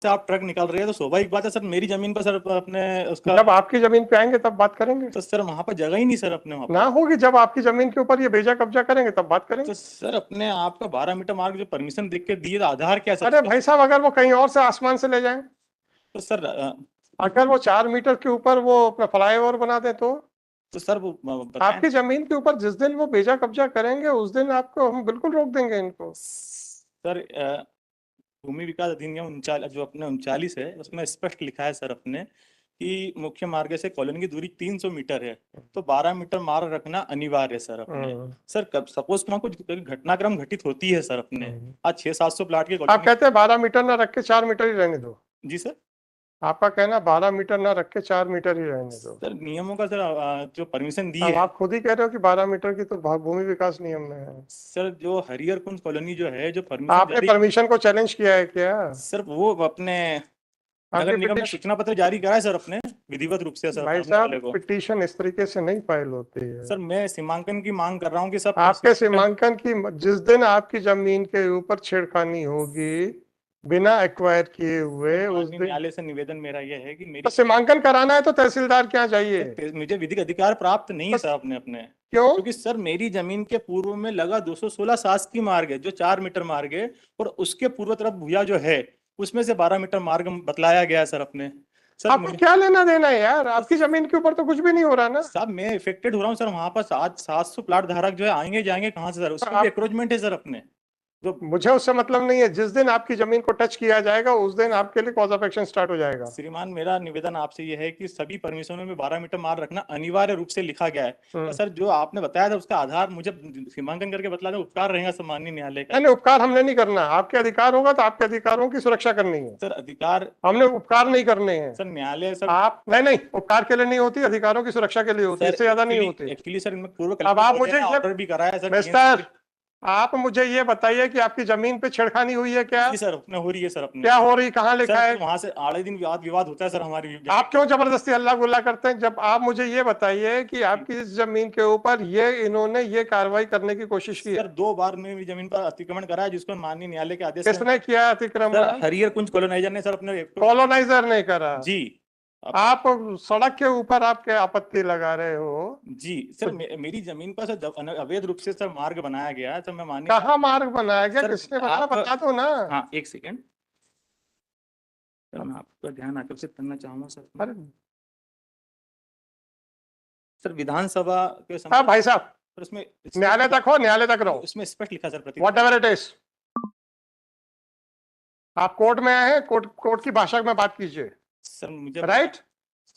से आप ट्रक निकाल रहे हैं तो स्वाभाविक बात है सर, मेरी जमीन पर सर अपने उसका। जब आपकी जमीन पे आएंगे तब बात करेंगे। तो सर वहां पर जगह ही नहीं सर अपने वहां ना पर। होगी, जब आपकी जमीन के ऊपर ये बेजा कब्जा करेंगे तब बात करेंगे। तो सर अपने आपका 12 मीटर मार्ग जो परमिशन देख के दिए, तो आधार क्या है सर अरे उसका? भाई साहब, अगर वो कहीं और से आसमान से ले जाएं, तो सर अगर वो 4 मीटर के ऊपर वो अपना फ्लाईओवर बना दे तो सर वो बताएं। आपकी जमीन के ऊपर जिस दिन वो बेजा कब्जा करेंगे उस दिन आपको हम बिल्कुल रोक देंगे इनको। सर भूमि विकास अधिनियम 39 जो अपने 39 है, उसमें स्पष्ट लिखा है सर अपने कि मुख्य मार्ग से कॉलोनी की दूरी 300 मीटर है, तो 12 मीटर मार्ग रखना अनिवार्य है सर अपने। सर कब सपोज वहाँ कुछ घटनाक्रम घटित होती है सर अपने, आज 600-700 प्लाट की आप कॉलोनी। कहते हैं 12 मीटर ना रख के 4 मीटर ही रहने दो। जी सर। आपका कहना 12 मीटर ना रख के 4 मीटर ही रहने दो। सर नियमों का सर जो परमिशन दी अब है आप खुद ही कह रहे हो कि 12 मीटर की तो भूमि विकास नियम में है। सर, जो हरियर कुंज कॉलोनी जो है, जो परमिशन आपने जारी, परमिशन को चैलेंज किया है क्या? सर वो अपने नगर आपकी निगम ने पिटीशन, सूचना पत्र जारी करा है सर अपने, विधिवत रूप से सर भाई सामने साहब वाले को। पिटीशन इस तरीके से नहीं फाइल होती है। सर मैं सीमांकन की मांग कर रहा हूँ कि सब आपके सीमांकन की जिस दिन आपकी जमीन के ऊपर छेड़खानी होगी बिना एक्वायर किए हुए उस माननीय दिन न्यायालय से निवेदन मेरा यह है कि तो मेरी सीमांकन कराना है तो तहसीलदार क्या चाहिए? सर, मुझे विधिक अधिकार प्राप्त नहीं है बस। सर अपने अपने। क्यों? क्योंकि सर मेरी जमीन के पूर्व में लगा 216 शासकीय मार्ग है जो 4 मीटर मार्ग है, और उसके पूर्व तरफ भूया जो है उसमें से 12 मीटर मार्ग बतलाया गया है सर अपने। सर आपको क्या लेना देना है यार? तो आपकी जमीन के ऊपर तो कुछ भी नहीं हो रहा ना। साहब मैं इफेक्टेड हो रहा हूँ सर, वहां पर 700 प्लाट धारक जो है आएंगे जाएंगे कहाँ से सर, तो उसमें भी आप, एक्रोचमेंट है सर अपने जो। मुझे उससे मतलब नहीं है। जिस दिन आपकी जमीन को टच किया जाएगा उस दिन आपके लिए कॉज ऑफ एक्शन स्टार्ट हो जाएगा। श्रीमान मेरा निवेदन आपसे यह है कि सभी परमिशनों में 12 मीटर मार्ग रखना अनिवार्य रूप से लिखा गया है। तो सर जो आपने बताया था उसका आधार मुझे सीमांकन करके बतला दें, उपकार रहेगा सर माननीय न्यायालय का। नहीं नहीं, उपकार हमने नहीं करना। आपके अधिकार होगा तो आपके अधिकारों की सुरक्षा करनी है। सर अधिकार, हमने उपकार नहीं करने हैं। सर न्यायालय सर। आप नहीं नहीं, उपकार के लिए नहीं होती, अधिकारों की सुरक्षा के लिए होती है, सर इससे ज्यादा नहीं एक्चुअली होती। एक्चुअली सर इनमें पूर्व अब कलेक्टर आप महोदय मुझे ने ये, ऑर्डर भी करा है सर मिस्टर, आप मुझे ये बताइए कि आपकी जमीन पे छेड़खानी हुई है क्या? जी सर अपने हो रही है सर अपने। क्या हो रही, कहाँ लिखा सर है? वहां से आड़े दिन विवाद विवाद होता है सर हमारी आप क्यों जबरदस्ती हल्ला गुल्ला करते हैं? जब आप मुझे ये बताइए कि जी। आपकी इस जमीन के ऊपर ये इन्होंने ये कार्रवाई करने की कोशिश की सर है। 2 बार मेरी जमीन पर अतिक्रमण करा है, जिसको माननीय न्यायालय के आदेश में। किसने किया है सर अतिक्रमण? हरियर कुंज कॉलोनाइजर ने सर अपने कॉलोनाइजर ने करा। जी। आप आप सड़क के ऊपर आप क्या आपत्ति लगा रहे हो? जी सर मेरी जमीन पर सर अवैध रूप से सर मार्ग बनाया गया है, सर मैं माननीय कहाँ मार्ग बनाया गया, सर किसने बनाया, आप, बता दो ना। हाँ एक सेकेंड सर, मैं आपका ध्यान आकर्षित करना चाहूंगा सर। अरे सर विधानसभा के हाँ संसद भाई साहब, पर उसमें न्यायालय तक हो, न्यायालय तक रहो। उसमें स्पष्ट लिखा सर प्रति। वॉट एवर इट इज, आप कोर्ट में आए हैं, कोर्ट कोर्ट की भाषा में बात कीजिए। सर मुझे राइट?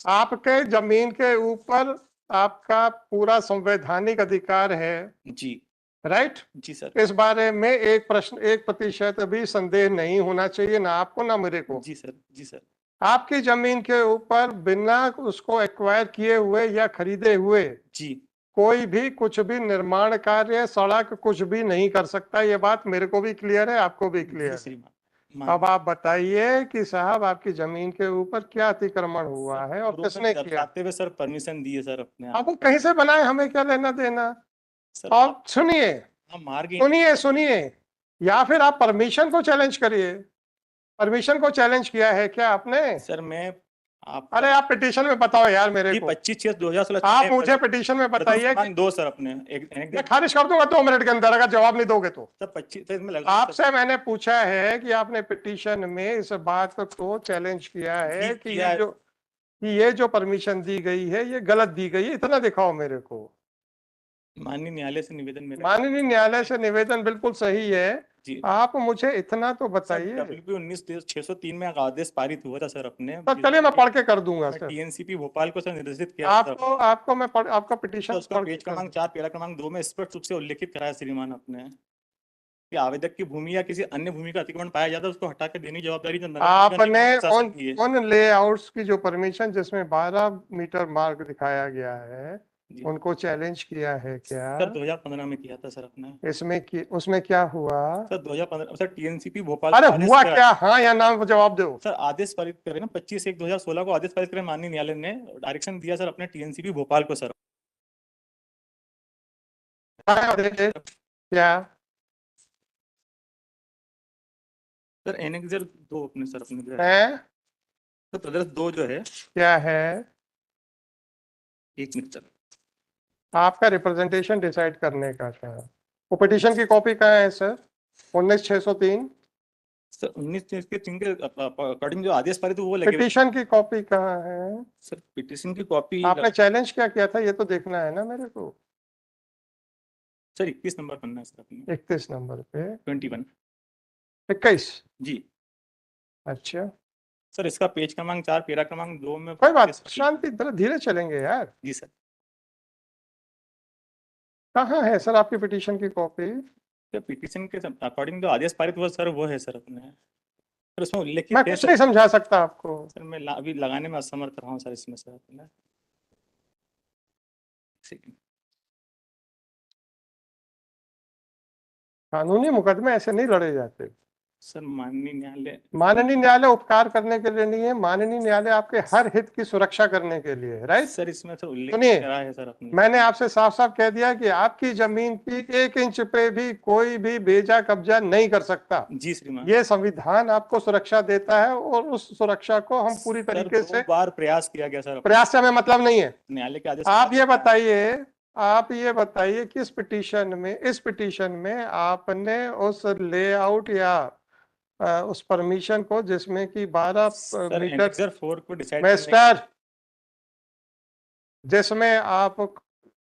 आपके जमीन के ऊपर आपका पूरा संवैधानिक अधिकार है। जी राइट? जी सर। इस बारे में एक प्रश्न, 1% भी संदेह नहीं होना चाहिए, ना आपको ना मेरे को। जी सर। जी सर। आपकी जमीन के ऊपर बिना उसको एक्वायर किए हुए या खरीदे हुए जी कोई भी कुछ भी निर्माण कार्य, सड़क, कुछ भी नहीं कर सकता। ये बात मेरे को भी क्लियर है, आपको भी जी क्लियर है। श्रीमान अब आप बताइए कि साहब आपकी जमीन के ऊपर क्या अतिक्रमण हुआ है और किसने किया? दर्शाते हुए सर परमिशन दिए सर अपने आप। अब वो कहीं से बनाए, हमें क्या लेना देना? सर और आप सुनिए, मार्ग सुनिए सुनिए, या फिर आप परमिशन को चैलेंज करिए। परमिशन को चैलेंज किया है क्या आपने? सर मैं अरे आपका आप पिटीशन में बताओ यार मेरे जी को। 25/6/2016 आप मुझे पिटीशन में बताइए कि दो सर अपने एक मैं खारिज कर दूंगा 2 मिनट के अंदर अगर जवाब नहीं दोगे तो। सर 25 सर इसमें लगा आपसे मैंने पूछा है कि आपने पिटीशन में इस बात को चैलेंज किया जी है कि किया है। ये जो परमिशन दी गई है ये गलत दी गई है, इतना दिखाओ मेरे को। माननीय न्यायालय से निवेदन मेरा माननीय न्यायालय से निवेदन बिल्कुल सही है। जी आप मुझे इतना तो सर बताइए। WP 19/603 में एक आदेश पारित हुआ था सर अपने, तो चलिए मैं पढ़ के कर दूंगा मैं सर। TNCP भोपाल को सर निर्देशित किया था सर। आपको आपको मैं आपका तो पिटीशन उसका पढ़ के पेज कर क्रमांक दूं। 4 पेरा क्रमांक 2 में स्पष्ट रूप से उल्लेखित करा है श्रीमान अपने कि आवेदक की भूमि या किसी अन्य भूमि का अतिक्रमण पाया जाता है उसको हटा के देने की जवाबदारी जो नगर निगम आपने निगम प्रशासन उन की है। उन लेआउट्स की जो परमिशन जिसमें 12 मीटर मार्ग दिखाया गया है जी उनको चैलेंज किया है क्या? सर 2015 में किया था सर अपने। इसमें की उसमें क्या हुआ? सर 2015 सर TNCP भोपाल अरे को आदेश हुआ करा क्या, हाँ या ना जवाब दो। सर, आदेश पारित करे ना 25/1/2016 को आदेश पारित करे माननीय न्यायालय ने, डायरेक्शन दिया सर अपने TNCP भोपाल को सर। क्या? सर एनेक्सर 2 अपने सर अपने जो है हैं? तो प्रदर्श 2 जो है क्या है? 1 मिनट सर। आपका रिप्रेजेंटेशन डिसाइड करने का क्या है? वो पिटीशन की कॉपी कहाँ है सर? 19/603 सर 19 के 3 के अकॉर्डिंग जो आदेश पारित हुए वो लगे हुए। पिटीशन की कॉपी कहाँ है? सर पिटीशन की कॉपी आपने चैलेंज क्या किया था ये तो देखना है ना मेरे को। सर 21 नंबर पन्ना है सर अपने 31 नंबर पे 21 21। जी। अच्छा, सर इसका पेज क्रमांक 4 पेरा क्रमांक 2 में कोई बात, शांति, धीरे चलेंगे यार। जी सर। कहाँ है सर आपकी पिटीशन की कॉपी? सर पिटीशन के अकॉर्डिंग जो आदेश पारित हुआ सर वो है सर अपने सर उसमें उल्लेखित मैं है कुछ नहीं समझा सकता आपको। सर मैं अभी लगाने में असमर्थ रहा हूँ सर इसमें सर अपने कानूनी मुकदमे ऐसे नहीं लड़े जाते। सर माननीय न्यायालय माननीय न्यायालय उपकार करने के लिए नहीं है, माननीय न्यायालय आपके हर हित की सुरक्षा करने के लिए है, राइट? सर इसमें सर उल्लेख सुनिए, करा है सर अपने मैंने आपसे साफ साफ कह दिया कि आपकी जमीन की 1 इंच पे भी कोई भी बेजा कब्जा नहीं कर सकता। जी श्रीमान। ये संविधान आपको सुरक्षा देता है और उस सुरक्षा को हम पूरी सर तरीके 2 से, बार प्रयास किया गया सर प्रयास से हमें मतलब नहीं है। न्यायालय के आदेश आप ये बताइए कि इस पिटीशन में आपने उस लेआउट या उस परमिशन को जिसमें कि 12 सर मीटर एनेक्सर 4 को डिसाइड मिस्टर, जिसमें आप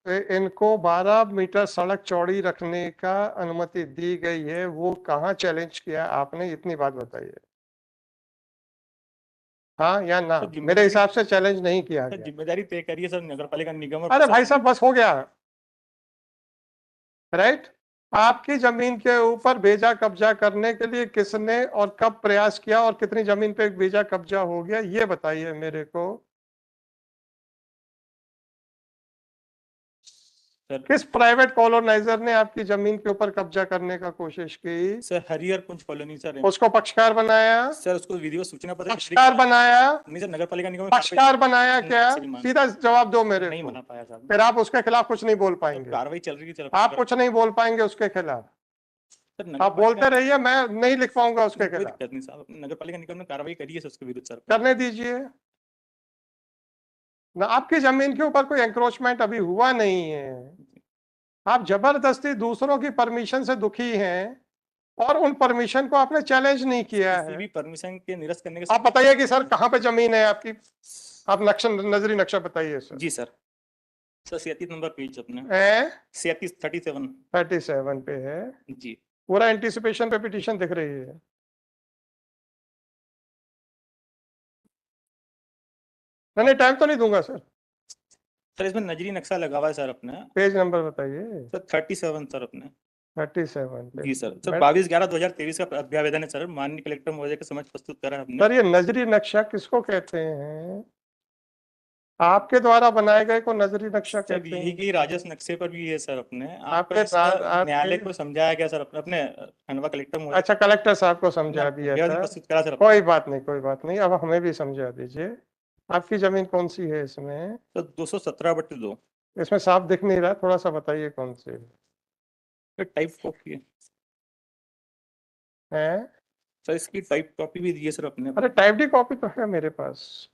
इनको 12 मीटर सड़क चौड़ी रखने का अनुमति दी गई है, वो कहाँ चैलेंज किया आपने? इतनी बात बताइए, हाँ या ना? मेरे हिसाब से चैलेंज नहीं किया गया। जिम्मेदारी तय करिए सर नगर पालिका निगम और अरे भाई साहब बस हो गया, राइट? आपकी जमीन के ऊपर बेजा कब्जा करने के लिए किसने और कब प्रयास किया और कितनी जमीन पे बेजा कब्जा हो गया ये बताइए मेरे को। सर किस प्राइवेट कॉलोनाइजर ने आपकी जमीन के ऊपर कब्जा करने का कोशिश की? सर हरिहर कुंज कॉलोनी सर उसको पक्षकार बनाया? सर उसको विधिवत सूचना पत्र पक्षकार बनाया? नहीं सर नगर पालिका निगम पक्षकार बनाया क्या? श्रीमान सीधा जवाब दो मेरे नहीं को। बना पाया साहब। फिर आप उसके खिलाफ कुछ नहीं बोल पाएंगे। कार्रवाई चल रही थी आप कुछ नहीं बोल पाएंगे उसके खिलाफ। सर आप बोलते रहिए, मैं नहीं लिख पाऊंगा उसके कोई खिलाफ। दिक्कत नहीं साहब नगर पालिका निगम ने कार्रवाई करी है सर उसके विरुद्ध सर करने दीजिए ना, आपकी जमीन के ऊपर कोई एंक्रोचमेंट अभी हुआ नहीं है। आप जबरदस्ती दूसरों की परमिशन से दुखी हैं और उन परमिशन को आपने चैलेंज नहीं किया किसी है। भी परमिशन के निरस्त करने के आप बताइए कि सर कहाँ पे जमीन है आपकी? आप नजरी नक्शा बताइए सर। जी सर 37 नंबर पेज अपने 37 37 पे है जी। पूरा एंटीसिपेशन पे पिटीशन दिख रही है। नहीं टाइम तो नहीं दूंगा सर। सर इसमें नजरी नक्शा लगा हुआ है सर अपने पेज नंबर बताइए। सर 37 सर अपने 37 पे जी सर 22/11/2023 का अभ्यावेदन है सर माननीय कलेक्टर महोदय के समक्ष प्रस्तुत करा है हमने। सर ये नजरी नक्शा किसको कहते हैं? आपके द्वारा बनाए गए को नजरी नक्शा सर कहते यही हैं? की राजस्व नक्शे पर भी है सर अपने आपके न्यायालय को समझाया गया सर अपने खंडवा कलेक्टर महोदय अच्छा, कलेक्टर साहब को समझा दिया था। प्रस्तुत करा सर कोई बात नहीं, अब हमें भी समझा दीजिए। आपकी जमीन कौन सी है इसमें? तो 217/2 इसमें साफ दिख नहीं रहा, थोड़ा सा बताइए कौन सी टाइप कॉपी है। सर इसकी टाइप कॉपी भी दी है सर अपने अरे टाइप डी कॉपी तो है मेरे पास।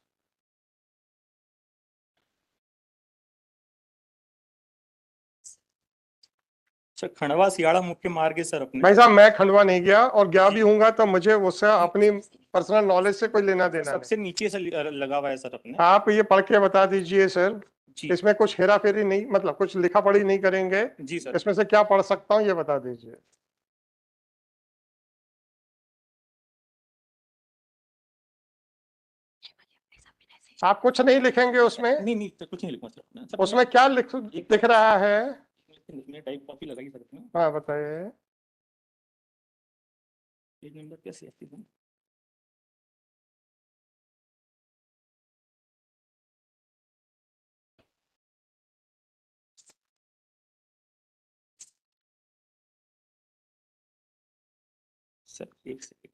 सर खंडवा सियाड़ा मुख्य मार्ग है सर अपने। भाई साहब मैं खंडवा नहीं गया और गया भी हूंगा तो मुझे उससे अपनी पर्सनल नॉलेज से कोई लेना देना सबसे नीचे से लगा हुआ है सर अपने। आप ये पढ़ के बता दीजिए सर। जी इसमें कुछ हेरा फेरी नहीं, मतलब कुछ लिखा पढ़ी नहीं करेंगे। जी सर। इसमें से क्या पढ़ सकता हूँ ये बता दीजिए। आप कुछ नहीं लिखेंगे उसमें? नहीं तो कुछ नहीं लिखूंगा सर अपने। उसमें क्या दिख रहा है? टाइप कॉपी लगाई सर अपने। हाँ बताइए। पेज नंबर कैसे है? सर एक सेकंड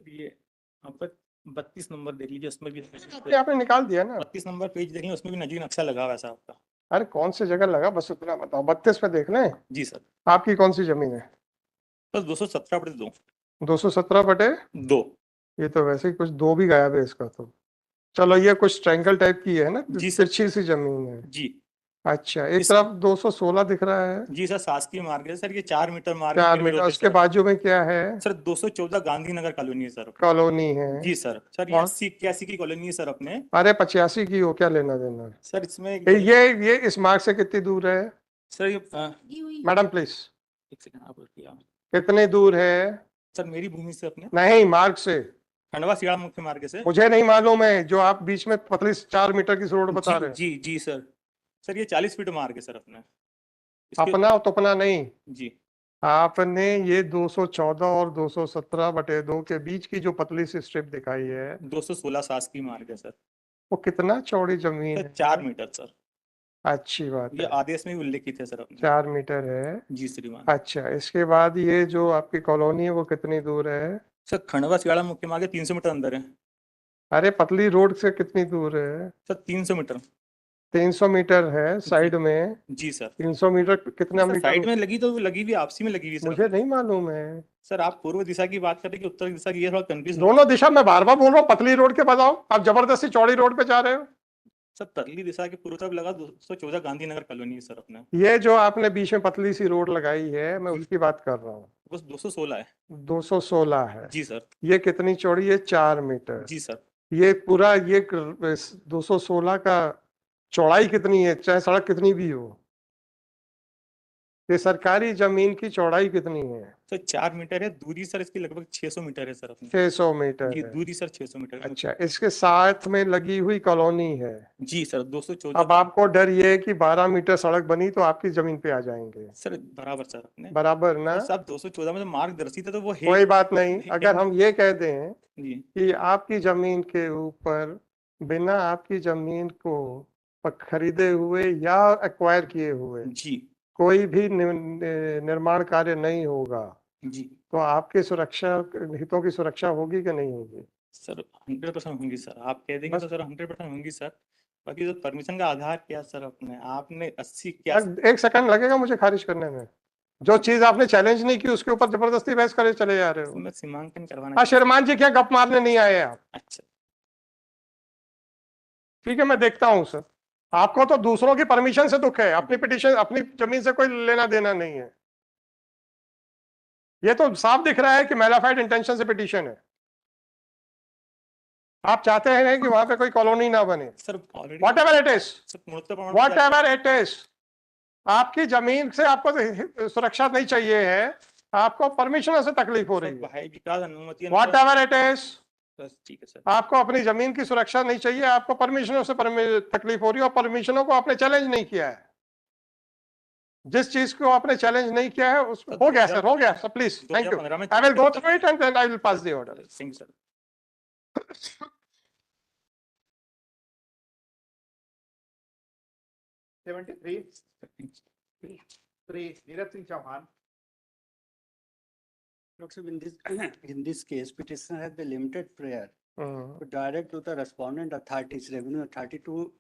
ये आप 32 नंबर देख लीजिए उसमें भी आपने निकाल दिया ना? 32 नंबर पेज देख लीजिए उसमें भी नजरी नक्शा लगा हुआ है साहब का। अरे कौन सी जगह लगा बस उतना बताओ। 32 पे देख लें। जी सर। आपकी कौन सी जमीन है? बस 217/2। 217/2। ये तो वैसे ही कुछ 2 भी गायब है इसका तो। चलो ये कुछ ट्रायंगल टाइप की है ना, जी सर। तिरछी सी जमीन है। जी अच्छा, एक इस तरफ 216 दिख रहा है। जी सर, शासकीय मार्ग है सर, ये 4 मीटर मार्ग 4 के मीटर, विरोध है उसके सर। बाजू में क्या है? सर 214 गांधीनगर कॉलोनी है सर। कॉलोनी है। जी सर ये और 80-81 की कॉलोनी है सर अपने। अरे 85 की हो, क्या लेना देना? सर इसमें ये इस मार्ग से कितनी दूर है? सर ये मैडम प्लीज, एक सेकंड आप रुकिए आप। कितनी दूर है? सर मेरी भूमि से अपने नहीं, मार्ग से। खंडवा सियाड़ा मुख्य मार्ग से। मुझे नहीं मालूम है, जो आप बीच में पतली 4 मीटर की रोड बता रहे हैं। जी सर। सर ये 40 फीट मार्ग है सर अपना इसके। अपना तो अपना नहीं, जी आपने ये 214 और 217/2 के बीच की जो पतली सी स्ट्रिप दिखाई है, 216 शासकीय मार्ग है सर। वो कितना चौड़ी जमीन सर है? 4 मीटर सर। अच्छी बात ये है, आदेश में भी उल्लेखित है सर अपने। 4 मीटर है। जी श्रीमान। अच्छा, इसके बाद ये जो आपकी कॉलोनी है वो कितनी दूर है? सर खंडवा सियाड़ा मुख्य मार्ग 300 मीटर अंदर है। अरे पतली रोड से कितनी दूर है? Sir 300 metre. 300 मीटर है जी साइड में। जी सर। 300 मीटर कितना सर मीटर? साइड में लगी तो लगी हुई आपसी में लगी हुई सर मुझे अपने। नहीं मालूम है। सर आप पूर्व दिशा की बात कर रहे हैं कि उत्तर दिशा की, ये थोड़ा कंफ्यूज। दोनों दिशा में बार बार बोल रहा हूँ, पतली रोड के बताओ, आप जबरदस्ती चौड़ी रोड पे जा रहे हो। सर पतली दिशा के पूर्व तरफ लगा 214 गांधीनगर कॉलोनी है सर अपना। ये जो आपने बीच में पतली सी रोड लगाई है, मैं जी उसकी बात कर रहा हूँ। बस 216 है। 216 है। जी सर। ये कितनी चौड़ी है? 4 मीटर। जी सर। ये पूरा ये 216 का चौड़ाई कितनी है, चाहे सड़क कितनी भी हो? ये सरकारी जमीन की चौड़ाई कितनी है? सर 4 मीटर है दूरी सर, इसकी लगभग 600 मीटर है सर अपनी। 600 मीटर जी है। दूरी सर 600 मीटर है। अच्छा, इसके साथ में लगी हुई कॉलोनी है। जी सर 214। अब आपको डर ये है कि 12 मीटर सड़क बनी तो आपकी जमीन पे आ जाएंगे। सर बराबर सर अपने। बराबर ना? और साहब 214 में जो मार्गदर्शित है तो वो है। कोई बात नहीं, है- अगर हम ये कह दें जी कि आपकी जमीन के ऊपर बिना आपकी जमीन को खरीदे हुए या एक्वायर किए हुए जी कोई भी निर्माण कार्य नहीं होगा, जी तो आपकी सुरक्षा, हितों की सुरक्षा होगी कि नहीं होगी? सर 100% होंगी सर, आप कह देंगे बस तो सर 100% होंगी सर। बाकी जो परमिशन का आधार क्या सर अपने आपने 80 क्या। एक सेकंड लगेगा मुझे खारिज करने में। जो चीज आपने चैलेंज नहीं की उसके ऊपर जबरदस्ती बहस करे चले जा रहे हो। मैं सीमांकन करवाना हाँ, चाहता शर्मान जी क्या गप मारने नहीं आए आप? हूं। अच्छा ठीक है, मैं देखता हूँ सर। आपको तो दूसरों की परमिशन से दुख है, अपनी पिटीशन, अपनी जमीन से कोई लेना देना नहीं है। ये तो साफ दिख रहा है कि मैलाफाइड इंटेंशन से पिटीशन है। आप चाहते हैं कि वहां पे कोई कॉलोनी ना बने। Sir already what ever it is, sir पूर्णतः प्रमाण वॉट एवर इट इज, आपकी जमीन से आपको सुरक्षा नहीं चाहिए है, आपको परमिशन से तकलीफ हो सर रही है। भाई विकास अनुमति वॉट एवर इट इज, बस ठीक है सर। आपको अपनी जमीन की सुरक्षा नहीं चाहिए, आपको परमिशनों से तकलीफ हो रही है, और परमिशनों को आपने चैलेंज नहीं किया है। जिस चीज को आपने चैलेंज नहीं किया है उस सर हो गया सर, हो गया सर, प्लीज थैंक यू। 2015 में I will go through it and then I will pass the order. Singh sir. 73 Neeraj Singh Chauhan. Looks in this case, petitioner has the limited prayer to direct to the respondent authorities, revenue authority, to